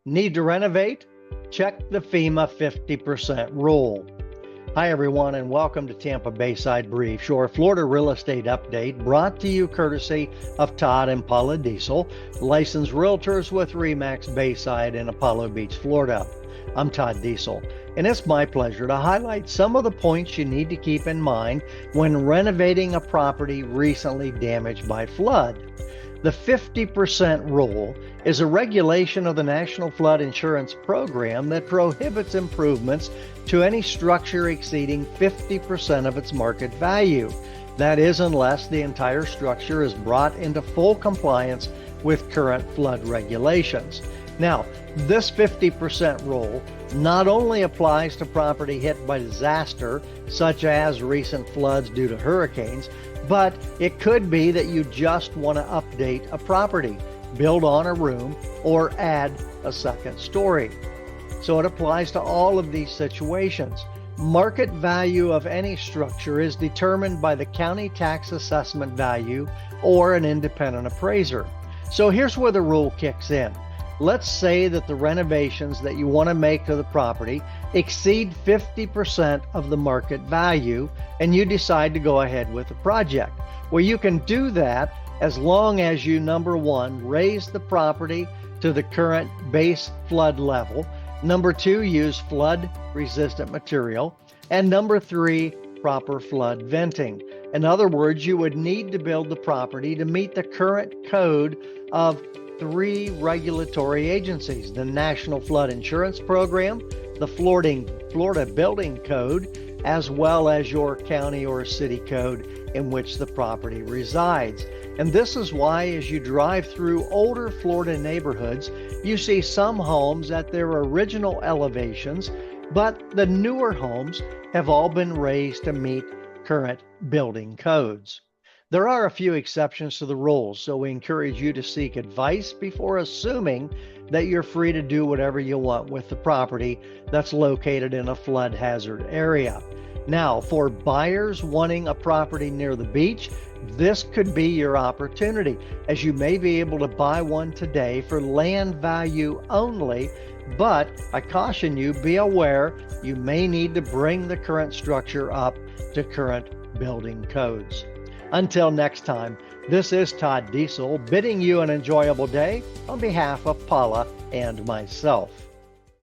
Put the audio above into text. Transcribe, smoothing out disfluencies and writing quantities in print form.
Need to renovate? Check the FEMA 50% rule. Hi, everyone, and welcome to Tampa Bayside Brief, your Florida real estate update, brought to you courtesy of Todd and Paula Diesel, licensed realtors with RE/MAX Bayside in Apollo Beach, Florida. I'm Todd Diesel, and it's my pleasure to highlight some of the points you need to keep in mind when renovating a property recently damaged by flood. The 50% rule is a regulation of the National Flood Insurance Program that prohibits improvements to any structure exceeding 50% of its market value. That is, unless the entire structure is brought into full compliance with current flood regulations. Now, this 50% rule not only applies to property hit by disaster, such as recent floods due to hurricanes, but it could be that you just want to update a property, build on a room, or add a second story. So it applies to all of these situations. Market value of any structure is determined by the county tax assessment value or an independent appraiser. So here's where the rule kicks in. Let's say that the renovations that you want to make to the property exceed 50% of the market value, and you decide to go ahead with the project. Well, you can do that as long as you, number one, raise the property to the current base flood level, number two, use flood resistant material, and number three, proper flood venting. In other words, you would need to build the property to meet the current code of three regulatory agencies: the National Flood Insurance Program, the Florida Building Code, as well as your county or city code in which the property resides. And this is why, as you drive through older Florida neighborhoods, you see some homes at their original elevations, but the newer homes have all been raised to meet current building codes. There are a few exceptions to the rules, so we encourage you to seek advice before assuming that you're free to do whatever you want with the property that's located in a flood hazard area. Now, for buyers wanting a property near the beach, this could be your opportunity, as you may be able to buy one today for land value only, but I caution you, be aware you may need to bring the current structure up to current building codes. Until next time, this is Todd Diesel bidding you an enjoyable day on behalf of Paula and myself.